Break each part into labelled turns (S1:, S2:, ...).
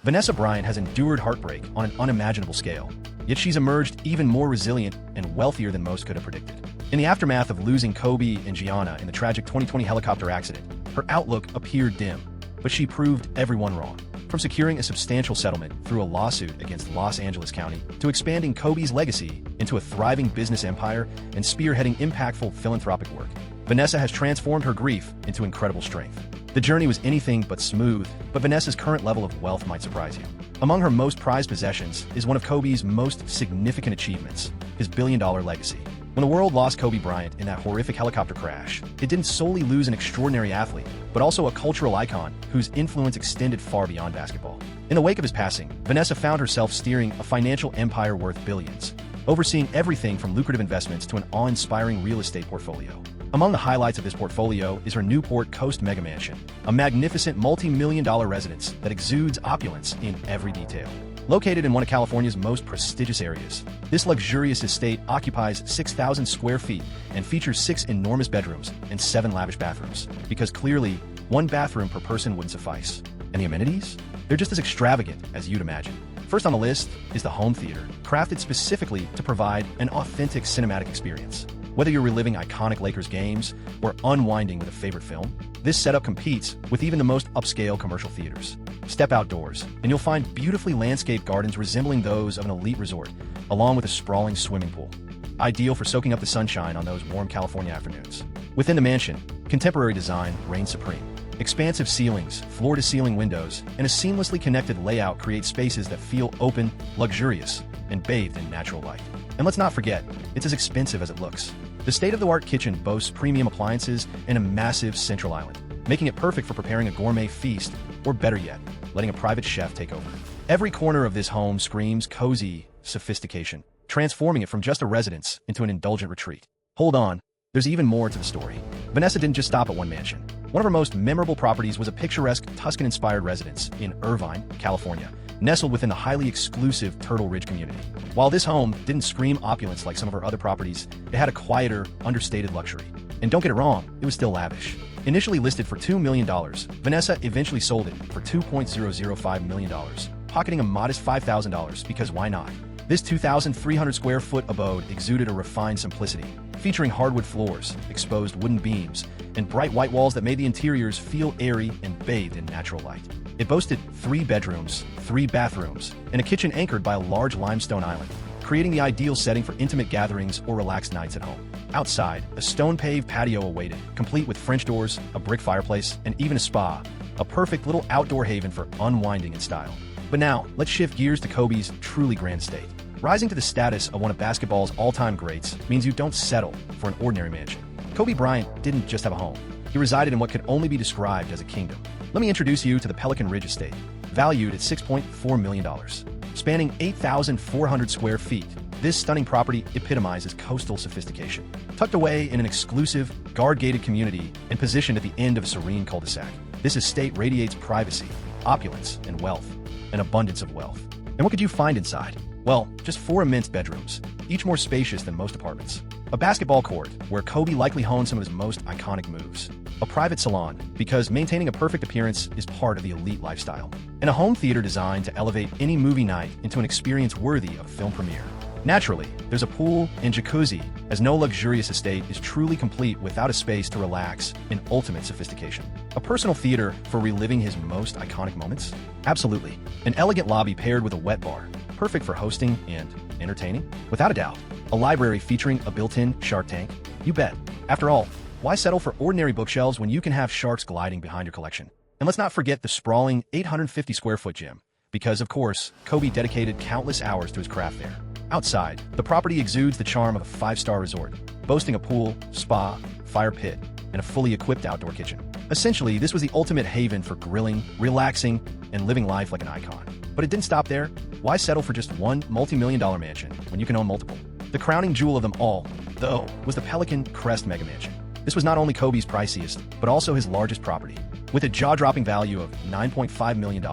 S1: Vanessa Bryant has endured heartbreak on an unimaginable scale, yet she's emerged even more resilient and wealthier than most could have predicted. In the aftermath of losing Kobe and Gianna in the tragic 2020 helicopter accident, her outlook appeared dim, but she proved everyone wrong. From securing a substantial settlement through a lawsuit against Los Angeles County to expanding Kobe's legacy into a thriving business empire and spearheading impactful philanthropic work, Vanessa has transformed her grief into incredible strength. The journey was anything but smooth, but Vanessa's current level of wealth might surprise you. Among her most prized possessions is one of Kobe's most significant achievements, his billion-dollar legacy. When the world lost Kobe Bryant in that horrific helicopter crash, it didn't solely lose an extraordinary athlete, but also a cultural icon whose influence extended far beyond basketball. In the wake of his passing, Vanessa found herself steering a financial empire worth billions, overseeing everything from lucrative investments to an awe-inspiring real estate portfolio. Among the highlights of this portfolio is her Newport Coast mega mansion, a magnificent multi-million-dollar residence that exudes opulence in every detail. Located in one of California's most prestigious areas, this luxurious estate occupies 6,000 square feet and features 6 enormous bedrooms and 7 lavish bathrooms, because clearly, one bathroom per person wouldn't suffice. And the amenities? They're just as extravagant as you'd imagine. First on the list is the home theater, crafted specifically to provide an authentic cinematic experience. Whether you're reliving iconic Lakers games or unwinding with a favorite film, this setup competes with even the most upscale commercial theaters. Step outdoors, and you'll find beautifully landscaped gardens resembling those of an elite resort, along with a sprawling swimming pool, ideal for soaking up the sunshine on those warm California afternoons. Within the mansion, contemporary design reigns supreme. Expansive ceilings, floor-to-ceiling windows, and a seamlessly connected layout create spaces that feel open, luxurious, and bathed in natural light. And let's not forget, it's as expensive as it looks. The state-of-the-art kitchen boasts premium appliances and a massive central island, making it perfect for preparing a gourmet feast, or better yet, letting a private chef take over. Every corner of this home screams cozy sophistication, transforming it from just a residence into an indulgent retreat. Hold on, there's even more to the story. Vanessa didn't just stop at one mansion. One of her most memorable properties was a picturesque Tuscan-inspired residence in Irvine, California, nestled within the highly exclusive Turtle Ridge community. While this home didn't scream opulence like some of her other properties, it had a quieter, understated luxury. And don't get it wrong, it was still lavish. Initially listed for $2 million, Vanessa eventually sold it for $2.005 million, pocketing a modest $5,000 because why not? This 2,300 square foot abode exuded a refined simplicity, featuring hardwood floors, exposed wooden beams, and bright white walls that made the interiors feel airy and bathed in natural light. It boasted 3 bedrooms, 3 bathrooms, and a kitchen anchored by a large limestone island, creating the ideal setting for intimate gatherings or relaxed nights at home. Outside, a stone-paved patio awaited, complete with French doors, a brick fireplace, and even a spa, a perfect little outdoor haven for unwinding in style. But now, let's shift gears to Kobe's truly grand estate. Rising to the status of one of basketball's all-time greats means you don't settle for an ordinary mansion. Kobe Bryant didn't just have a home. He resided in what could only be described as a kingdom. Let me introduce you to the Pelican Ridge estate, valued at $6.4 million. Spanning 8,400 square feet, this stunning property epitomizes coastal sophistication. Tucked away in an exclusive, guard-gated community and positioned at the end of a serene cul-de-sac, this estate radiates privacy, opulence, and wealth, an abundance of wealth. And what could you find inside? Well, just 4 immense bedrooms, each more spacious than most apartments. A basketball court, where Kobe likely honed some of his most iconic moves. A private salon, because maintaining a perfect appearance is part of the elite lifestyle. And a home theater designed to elevate any movie night into an experience worthy of a film premiere. Naturally, there's a pool and jacuzzi, as no luxurious estate is truly complete without a space to relax in ultimate sophistication. A personal theater for reliving his most iconic moments? Absolutely. An elegant lobby paired with a wet bar, perfect for hosting and entertaining? Without a doubt. A library featuring a built-in shark tank? You bet. After all, why settle for ordinary bookshelves when you can have sharks gliding behind your collection? And let's not forget the sprawling 850 square foot gym, because of course, Kobe dedicated countless hours to his craft there. Outside, the property exudes the charm of a 5-star resort, boasting a pool, spa, fire pit, and a fully equipped outdoor kitchen. Essentially, this was the ultimate haven for grilling, relaxing, and living life like an icon. But it didn't stop there. Why settle for just one multi-million-dollar mansion when you can own multiple? The crowning jewel of them all, though, was the Pelican Crest Mega Mansion. This was not only Kobe's priciest, but also his largest property. With a jaw-dropping value of $9.5 million,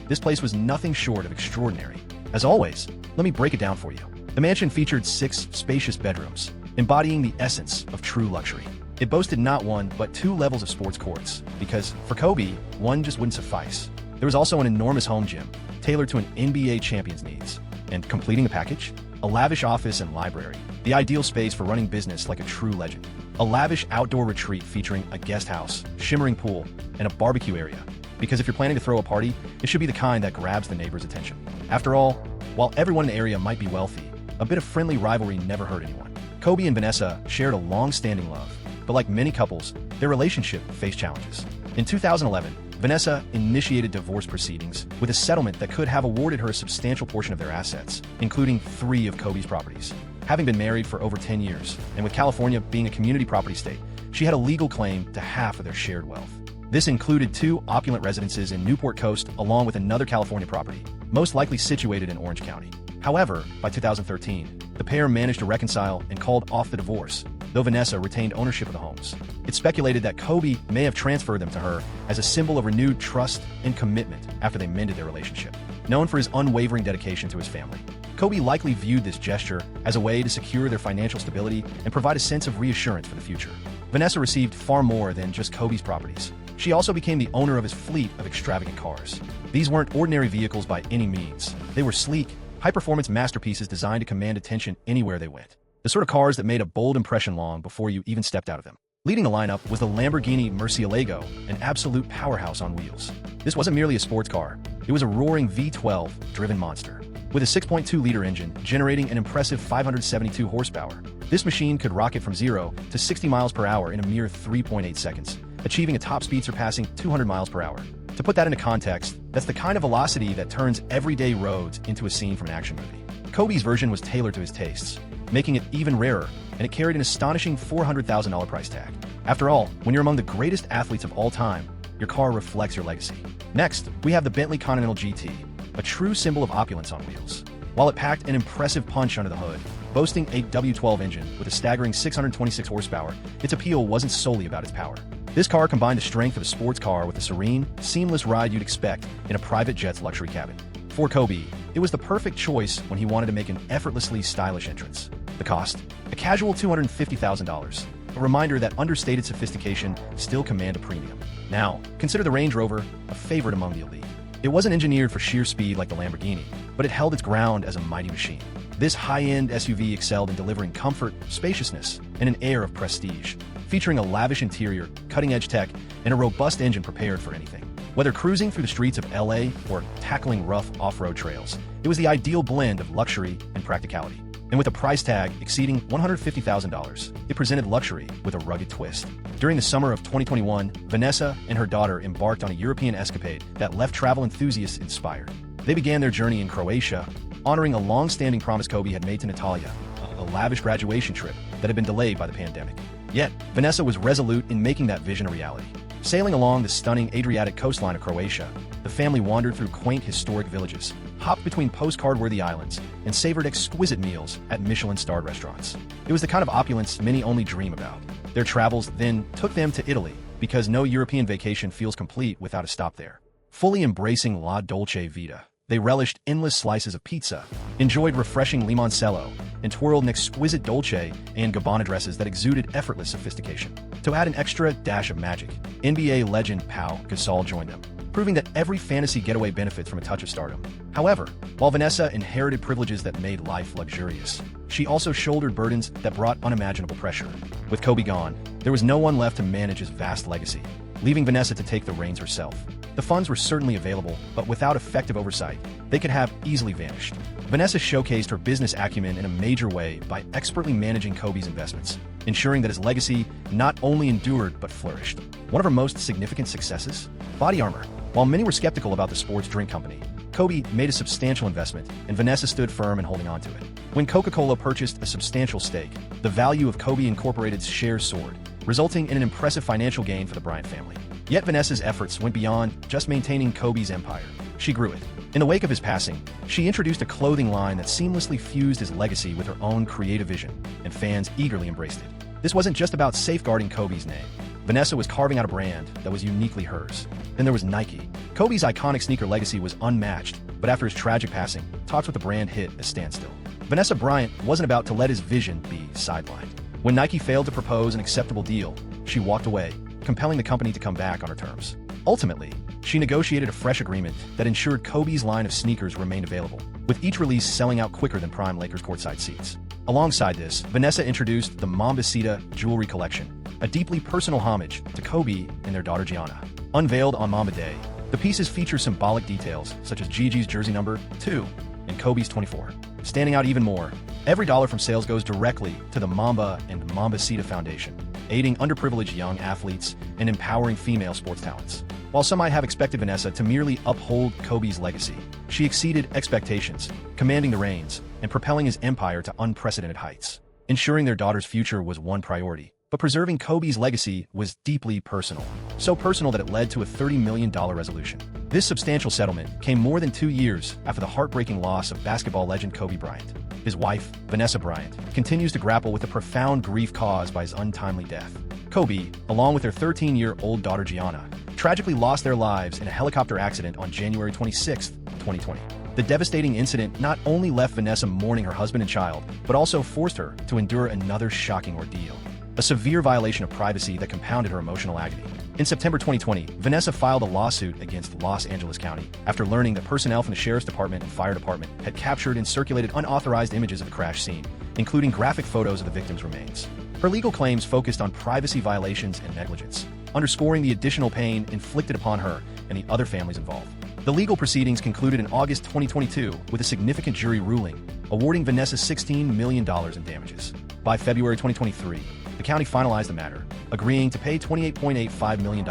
S1: this place was nothing short of extraordinary. As always, let me break it down for you. The mansion featured 6 spacious bedrooms, embodying the essence of true luxury. It boasted not one, but 2 levels of sports courts, because, for Kobe, one just wouldn't suffice. There was also an enormous home gym, tailored to an NBA champion's needs. And completing the package? A lavish office and library, the ideal space for running business like a true legend. A lavish outdoor retreat featuring a guest house, shimmering pool, and a barbecue area. Because if you're planning to throw a party, it should be the kind that grabs the neighbor's attention. After all, while everyone in the area might be wealthy, a bit of friendly rivalry never hurt anyone. Kobe and Vanessa shared a long-standing love, but like many couples, their relationship faced challenges. In 2011, Vanessa initiated divorce proceedings with a settlement that could have awarded her a substantial portion of their assets, including 3 of Kobe's properties. Having been married for over 10 years, and with California being a community property state, she had a legal claim to half of their shared wealth. This included 2 opulent residences in Newport Coast along with another California property, most likely situated in Orange County. However, by 2013, the pair managed to reconcile and called off the divorce, though Vanessa retained ownership of the homes. It's speculated that Kobe may have transferred them to her as a symbol of renewed trust and commitment after they mended their relationship. Known for his unwavering dedication to his family, Kobe likely viewed this gesture as a way to secure their financial stability and provide a sense of reassurance for the future. Vanessa received far more than just Kobe's properties. She also became the owner of his fleet of extravagant cars. These weren't ordinary vehicles by any means. They were sleek, high-performance masterpieces designed to command attention anywhere they went. The sort of cars that made a bold impression long before you even stepped out of them. Leading the lineup was the Lamborghini Murcielago, an absolute powerhouse on wheels. This wasn't merely a sports car. It was a roaring V12-driven monster. With a 6.2-liter engine generating an impressive 572 horsepower, this machine could rocket from 0 to 60 miles per hour in a mere 3.8 seconds, achieving a top speed surpassing 200 miles per hour. To put that into context, that's the kind of velocity that turns everyday roads into a scene from an action movie. Kobe's version was tailored to his tastes, making it even rarer, and it carried an astonishing $400,000 price tag. After all, when you're among the greatest athletes of all time, your car reflects your legacy. Next, we have the Bentley Continental GT, a true symbol of opulence on wheels. While it packed an impressive punch under the hood, boasting a W12 engine with a staggering 626 horsepower, its appeal wasn't solely about its power. This car combined the strength of a sports car with the serene, seamless ride you'd expect in a private jet's luxury cabin. For Kobe, it was the perfect choice when he wanted to make an effortlessly stylish entrance. The cost? A casual $250,000. A reminder that understated sophistication still command a premium. Now, consider the Range Rover, a favorite among the elite. It wasn't engineered for sheer speed like the Lamborghini, but it held its ground as a mighty machine. This high-end SUV excelled in delivering comfort, spaciousness, and an air of prestige, featuring a lavish interior, cutting-edge tech, and a robust engine prepared for anything. Whether cruising through the streets of LA or tackling rough off-road trails, it was the ideal blend of luxury and practicality. And with a price tag exceeding $150,000, it presented luxury with a rugged twist. During the summer of 2021, Vanessa and her daughter embarked on a European escapade that left travel enthusiasts inspired. They began their journey in Croatia, honoring a long-standing promise Kobe had made to Natalia, a lavish graduation trip that had been delayed by the pandemic. Yet, Vanessa was resolute in making that vision a reality. Sailing along the stunning Adriatic coastline of Croatia, the family wandered through quaint historic villages, hopped between postcard-worthy islands, and savored exquisite meals at Michelin-starred restaurants. It was the kind of opulence many only dream about. Their travels then took them to Italy, because no European vacation feels complete without a stop there. Fully embracing La Dolce Vita, they relished endless slices of pizza, enjoyed refreshing limoncello, and twirled in exquisite Dolce and Gabbana dresses that exuded effortless sophistication. To add an extra dash of magic, NBA legend Pau Gasol joined them, proving that every fantasy getaway benefits from a touch of stardom. However, while Vanessa inherited privileges that made life luxurious, she also shouldered burdens that brought unimaginable pressure. With Kobe gone, there was no one left to manage his vast legacy, leaving Vanessa to take the reins herself. The funds were certainly available, but without effective oversight, they could have easily vanished. Vanessa showcased her business acumen in a major way by expertly managing Kobe's investments, ensuring that his legacy not only endured but flourished. One of her most significant successes? Body armor. While many were skeptical about the sports drink company, Kobe made a substantial investment, and Vanessa stood firm in holding on to it. When Coca-Cola purchased a substantial stake, the value of Kobe Incorporated's shares soared, resulting in an impressive financial gain for the Bryant family. Yet Vanessa's efforts went beyond just maintaining Kobe's empire. She grew it. In the wake of his passing, she introduced a clothing line that seamlessly fused his legacy with her own creative vision, and fans eagerly embraced it. This wasn't just about safeguarding Kobe's name. Vanessa was carving out a brand that was uniquely hers. Then there was Nike. Kobe's iconic sneaker legacy was unmatched, but after his tragic passing, talks with the brand hit a standstill. Vanessa Bryant wasn't about to let his vision be sidelined. When Nike failed to propose an acceptable deal, she walked away, compelling the company to come back on her terms. Ultimately, she negotiated a fresh agreement that ensured Kobe's line of sneakers remained available, with each release selling out quicker than prime Lakers courtside seats. Alongside this, Vanessa introduced the Mambacita Jewelry Collection, a deeply personal homage to Kobe and their daughter Gianna. Unveiled on Mamba Day, the pieces feature symbolic details such as Gigi's jersey number 2 and Kobe's 24. Standing out even more, every dollar from sales goes directly to the Mamba and Mambacita Foundation, aiding underprivileged young athletes and empowering female sports talents. While some might have expected Vanessa to merely uphold Kobe's legacy, she exceeded expectations, commanding the reins and propelling his empire to unprecedented heights. Ensuring their daughter's future was one priority, but preserving Kobe's legacy was deeply personal. So personal that it led to a $30 million resolution. This substantial settlement came more than 2 years after the heartbreaking loss of basketball legend Kobe Bryant. His wife, Vanessa Bryant, continues to grapple with the profound grief caused by his untimely death. Kobe, along with their 13-year-old daughter Gianna, tragically lost their lives in a helicopter accident on January 26, 2020. The devastating incident not only left Vanessa mourning her husband and child, but also forced her to endure another shocking ordeal, a severe violation of privacy that compounded her emotional agony. In September 2020, Vanessa filed a lawsuit against Los Angeles County after learning that personnel from the Sheriff's Department and Fire Department had captured and circulated unauthorized images of the crash scene, including graphic photos of the victim's remains. Her legal claims focused on privacy violations and negligence, underscoring the additional pain inflicted upon her and the other families involved. The legal proceedings concluded in August 2022 with a significant jury ruling, awarding Vanessa $16 million in damages. By February 2023, the county finalized the matter, agreeing to pay $28.85 million,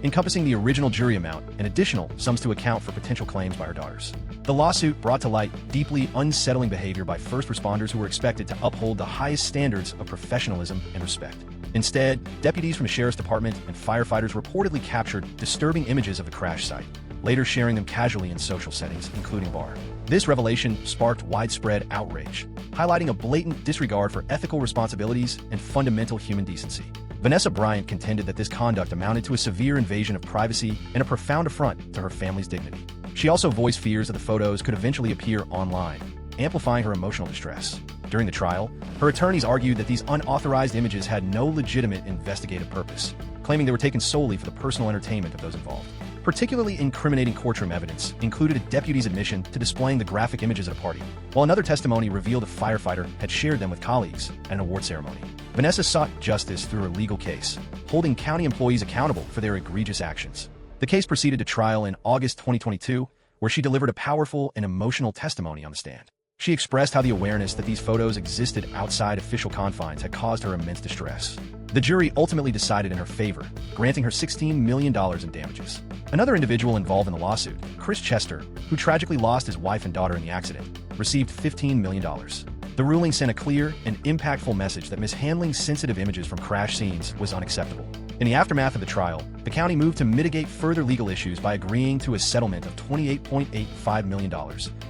S1: encompassing the original jury amount and additional sums to account for potential claims by her daughters. The lawsuit brought to light deeply unsettling behavior by first responders who were expected to uphold the highest standards of professionalism and respect. Instead, deputies from the Sheriff's Department and firefighters reportedly captured disturbing images of the crash site, later sharing them casually in social settings, including a bar. This revelation sparked widespread outrage, highlighting a blatant disregard for ethical responsibilities and fundamental human decency. Vanessa Bryant contended that this conduct amounted to a severe invasion of privacy and a profound affront to her family's dignity. She also voiced fears that the photos could eventually appear online, amplifying her emotional distress. During the trial, her attorneys argued that these unauthorized images had no legitimate investigative purpose, claiming they were taken solely for the personal entertainment of those involved. Particularly incriminating courtroom evidence included a deputy's admission to displaying the graphic images at a party, while another testimony revealed a firefighter had shared them with colleagues at an award ceremony. Vanessa sought justice through her legal case, holding county employees accountable for their egregious actions. The case proceeded to trial in August 2022, where she delivered a powerful and emotional testimony on the stand. She expressed how the awareness that these photos existed outside official confines had caused her immense distress. The jury ultimately decided in her favor, granting her $16 million in damages. Another individual involved in the lawsuit, Chris Chester, who tragically lost his wife and daughter in the accident, received $15 million. The ruling sent a clear and impactful message that mishandling sensitive images from crash scenes was unacceptable. In the aftermath of the trial, the county moved to mitigate further legal issues by agreeing to a settlement of $28.85 million,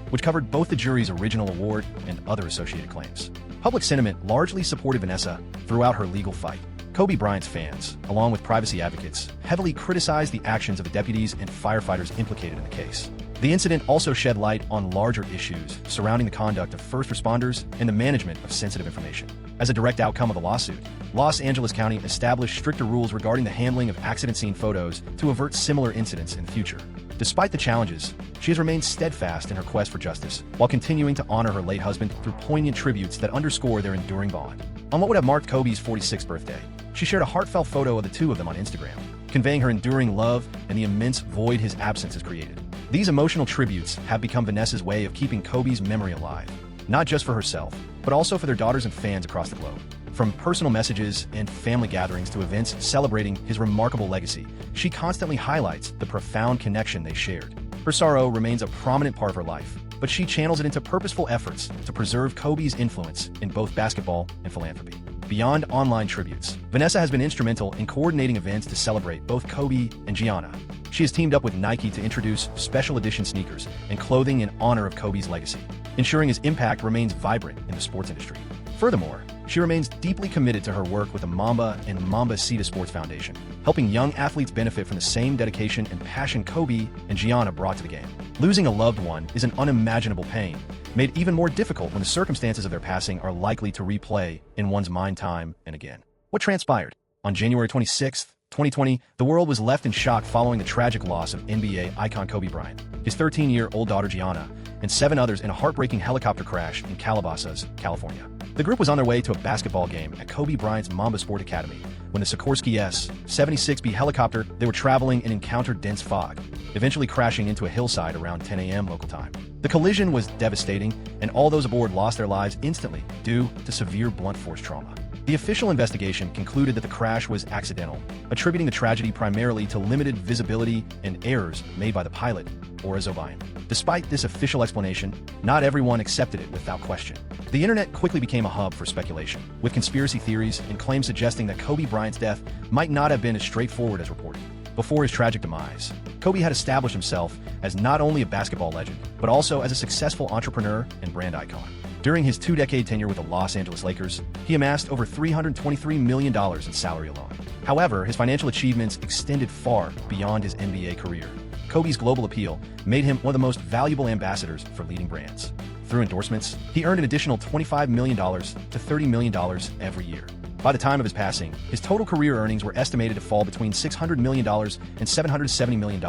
S1: which covered both the jury's original award and other associated claims. Public sentiment largely supported Vanessa throughout her legal fight. Kobe Bryant's fans, along with privacy advocates, heavily criticized the actions of the deputies and firefighters implicated in the case. The incident also shed light on larger issues surrounding the conduct of first responders and the management of sensitive information. As a direct outcome of the lawsuit, Los Angeles County established stricter rules regarding the handling of accident scene photos to avert similar incidents in the future. Despite the challenges, she has remained steadfast in her quest for justice, while continuing to honor her late husband through poignant tributes that underscore their enduring bond. On what would have marked Kobe's 46th birthday, she shared a heartfelt photo of the two of them on Instagram, conveying her enduring love and the immense void his absence has created. These emotional tributes have become Vanessa's way of keeping Kobe's memory alive, not just for herself, but also for their daughters and fans across the globe. From personal messages and family gatherings to events celebrating his remarkable legacy, she constantly highlights the profound connection they shared. Her sorrow remains a prominent part of her life, but she channels it into purposeful efforts to preserve Kobe's influence in both basketball and philanthropy. Beyond online tributes, Vanessa has been instrumental in coordinating events to celebrate both Kobe and Gianna. She has teamed up with Nike to introduce special edition sneakers and clothing in honor of Kobe's legacy, ensuring his impact remains vibrant in the sports industry. Furthermore, she remains deeply committed to her work with the Mamba and Mambacita Sports Foundation, helping young athletes benefit from the same dedication and passion Kobe and Gianna brought to the game. Losing a loved one is an unimaginable pain, made even more difficult when the circumstances of their passing are likely to replay in one's mind time and again. What transpired? On January 26th, 2020, the world was left in shock following the tragic loss of NBA icon Kobe Bryant, his 13-year-old daughter Gianna, and 7 others in a heartbreaking helicopter crash in Calabasas, California. The group was on their way to a basketball game at Kobe Bryant's Mamba Sport Academy when the Sikorsky S-76B helicopter they were traveling in encountered dense fog, eventually crashing into a hillside around 10 a.m. local time. The collision was devastating, and all those aboard lost their lives instantly due to severe blunt force trauma. The official investigation concluded that the crash was accidental, attributing the tragedy primarily to limited visibility and errors made by the pilot, or a Zobian. Despite this official explanation, not everyone accepted it without question. The internet quickly became a hub for speculation, with conspiracy theories and claims suggesting that Kobe Bryant's death might not have been as straightforward as reported. Before his tragic demise, Kobe had established himself as not only a basketball legend, but also as a successful entrepreneur and brand icon. During his 2-decade tenure with the Los Angeles Lakers, he amassed over $323 million in salary alone. However, his financial achievements extended far beyond his NBA career. Kobe's global appeal made him one of the most valuable ambassadors for leading brands. Through endorsements, he earned an additional $25 million to $30 million every year. By the time of his passing, his total career earnings were estimated to fall between $600 million and $770 million,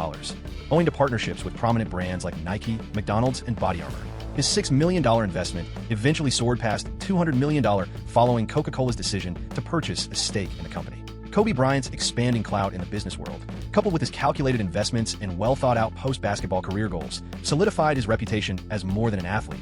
S1: owing to partnerships with prominent brands like Nike, McDonald's, and Body Armor. His $6 million investment eventually soared past $200 million following Coca-Cola's decision to purchase a stake in the company. Kobe Bryant's expanding clout in the business world, coupled with his calculated investments and well-thought-out post-basketball career goals, solidified his reputation as more than an athlete.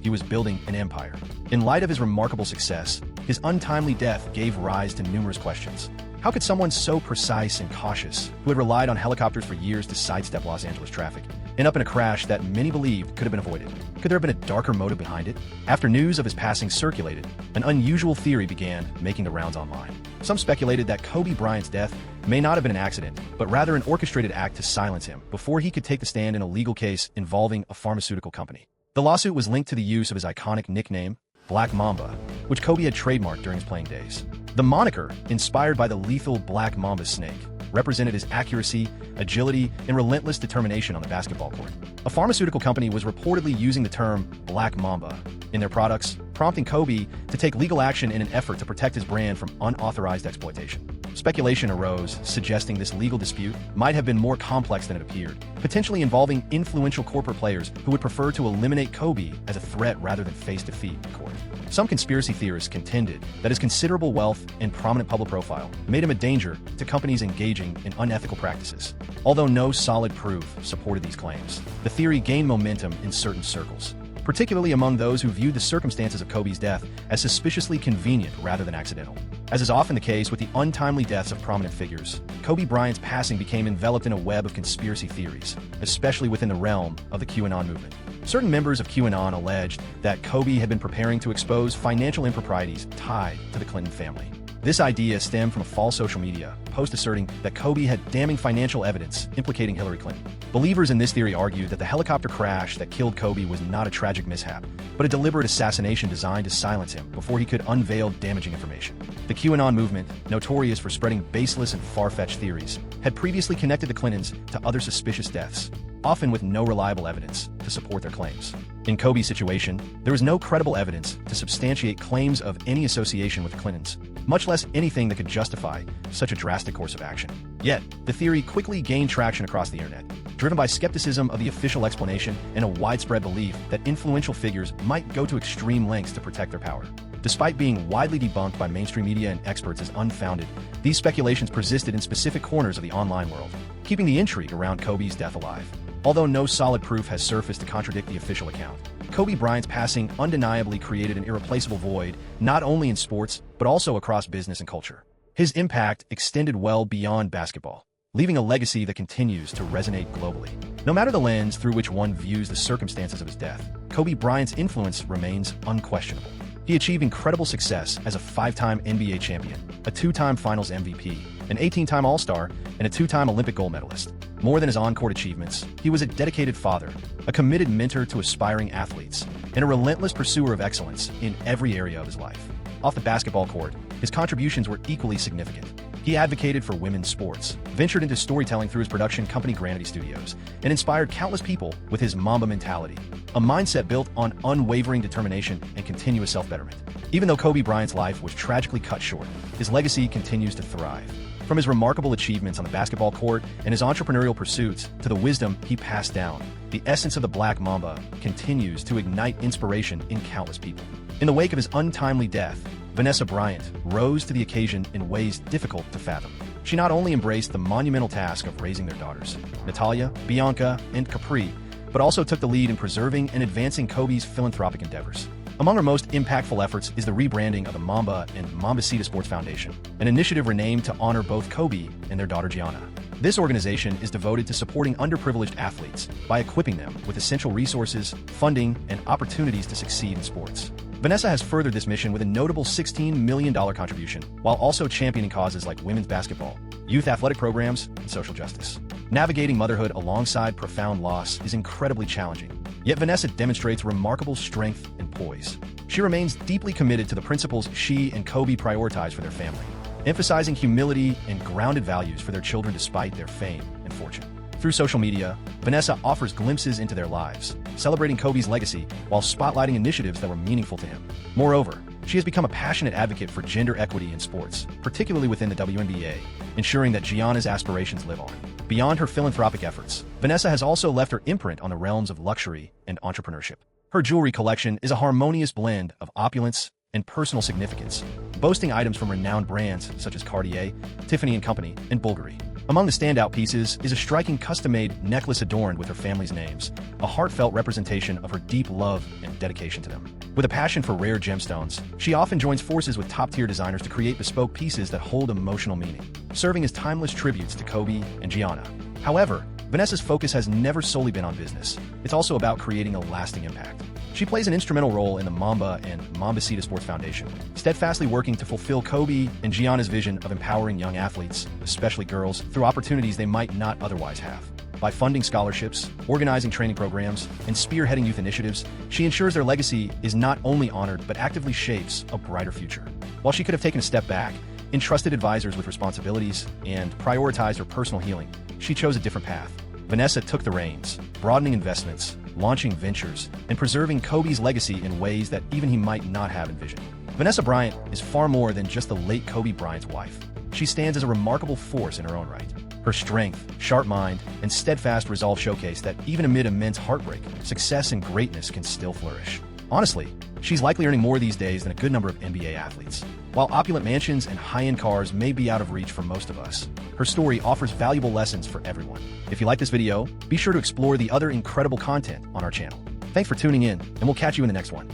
S1: He was building an empire. In light of his remarkable success, his untimely death gave rise to numerous questions. How could someone so precise and cautious, who had relied on helicopters for years to sidestep Los Angeles traffic, end up in a crash that many believed could have been avoided? Could there have been a darker motive behind it? After news of his passing circulated, an unusual theory began making the rounds online. Some speculated that Kobe Bryant's death may not have been an accident, but rather an orchestrated act to silence him before he could take the stand in a legal case involving a pharmaceutical company. The lawsuit was linked to the use of his iconic nickname, Black Mamba, which Kobe had trademarked during his playing days. The moniker, inspired by the lethal Black Mamba snake, represented his accuracy, agility, and relentless determination on the basketball court. A pharmaceutical company was reportedly using the term Black Mamba in their products, prompting Kobe to take legal action in an effort to protect his brand from unauthorized exploitation. Speculation arose, suggesting this legal dispute might have been more complex than it appeared, potentially involving influential corporate players who would prefer to eliminate Kobe as a threat rather than face defeat in court. Some conspiracy theorists contended that his considerable wealth and prominent public profile made him a danger to companies engaging in unethical practices. Although no solid proof supported these claims, the theory gained momentum in certain circles, particularly among those who viewed the circumstances of Kobe's death as suspiciously convenient rather than accidental. As is often the case with the untimely deaths of prominent figures, Kobe Bryant's passing became enveloped in a web of conspiracy theories, especially within the realm of the QAnon movement. Certain members of QAnon alleged that Kobe had been preparing to expose financial improprieties tied to the Clinton family. This idea stemmed from a false social media post asserting that Kobe had damning financial evidence implicating Hillary Clinton. Believers in this theory argued that the helicopter crash that killed Kobe was not a tragic mishap, but a deliberate assassination designed to silence him before he could unveil damaging information. The QAnon movement, notorious for spreading baseless and far-fetched theories, had previously connected the Clintons to other suspicious deaths, often with no reliable evidence to support their claims. In Kobe's situation, there was no credible evidence to substantiate claims of any association with the Clintons, much less anything that could justify such a drastic course of action. Yet, the theory quickly gained traction across the internet, driven by skepticism of the official explanation and a widespread belief that influential figures might go to extreme lengths to protect their power. Despite being widely debunked by mainstream media and experts as unfounded, these speculations persisted in specific corners of the online world, keeping the intrigue around Kobe's death alive. Although no solid proof has surfaced to contradict the official account, Kobe Bryant's passing undeniably created an irreplaceable void not only in sports, but also across business and culture. His impact extended well beyond basketball, leaving a legacy that continues to resonate globally. No matter the lens through which one views the circumstances of his death, Kobe Bryant's influence remains unquestionable. He achieved incredible success as a 5-time NBA champion, a 2-time Finals MVP, an 18-time All-Star, and a 2-time Olympic gold medalist. More than his on-court achievements, he was a dedicated father, a committed mentor to aspiring athletes, and a relentless pursuer of excellence in every area of his life. Off the basketball court, his contributions were equally significant. He advocated for women's sports, ventured into storytelling through his production company Granity Studios, and inspired countless people with his Mamba mentality, a mindset built on unwavering determination and continuous self-betterment. Even though Kobe Bryant's life was tragically cut short, his legacy continues to thrive. From From his remarkable achievements on the basketball court and his entrepreneurial pursuits to the wisdom he passed down, the essence of the Black Mamba continues to ignite inspiration in countless people. In the wake of his untimely death, Vanessa Bryant rose to the occasion in ways difficult to fathom. She not only embraced the monumental task of raising their daughters, Natalia, Bianca, and Capri, but also took the lead in preserving and advancing Kobe's philanthropic endeavors. Among her most impactful efforts is the rebranding of the Mamba and Mambacita Sports Foundation, an initiative renamed to honor both Kobe and their daughter Gianna. This organization is devoted to supporting underprivileged athletes by equipping them with essential resources, funding, and opportunities to succeed in sports. Vanessa has furthered this mission with a notable $16 million contribution, while also championing causes like women's basketball, youth athletic programs, and social justice. Navigating motherhood alongside profound loss is incredibly challenging, yet Vanessa demonstrates remarkable strength and poise. She remains deeply committed to the principles she and Kobe prioritize for their family, emphasizing humility and grounded values for their children despite their fame and fortune. Through social media, Vanessa offers glimpses into their lives, celebrating Kobe's legacy while spotlighting initiatives that were meaningful to him. Moreover, she has become a passionate advocate for gender equity in sports, particularly within the WNBA, ensuring that Gianna's aspirations live on. Beyond her philanthropic efforts, Vanessa has also left her imprint on the realms of luxury and entrepreneurship. Her jewelry collection is a harmonious blend of opulence and personal significance, boasting items from renowned brands such as Cartier, Tiffany & Company, and Bulgari. Among the standout pieces is a striking custom-made necklace adorned with her family's names, a heartfelt representation of her deep love and dedication to them. With a passion for rare gemstones, she often joins forces with top-tier designers to create bespoke pieces that hold emotional meaning, serving as timeless tributes to Kobe and Gianna. However, Vanessa's focus has never solely been on business. It's also about creating a lasting impact. She plays an instrumental role in the Mamba and Mambacita Sports Foundation, steadfastly working to fulfill Kobe and Gianna's vision of empowering young athletes, especially girls, through opportunities they might not otherwise have. By funding scholarships, organizing training programs, and spearheading youth initiatives, she ensures their legacy is not only honored but actively shapes a brighter future. While she could have taken a step back, entrusted advisors with responsibilities, and prioritized her personal healing, she chose a different path. Vanessa took the reins, broadening investments, launching ventures, and preserving Kobe's legacy in ways that even he might not have envisioned. Vanessa Bryant is far more than just the late Kobe Bryant's wife. She stands as a remarkable force in her own right. Her strength, sharp mind, and steadfast resolve showcase that even amid immense heartbreak, success and greatness can still flourish. Honestly, she's likely earning more these days than a good number of NBA athletes. While opulent mansions and high-end cars may be out of reach for most of us, her story offers valuable lessons for everyone. If you like this video, be sure to explore the other incredible content on our channel. Thanks for tuning in, and we'll catch you in the next one.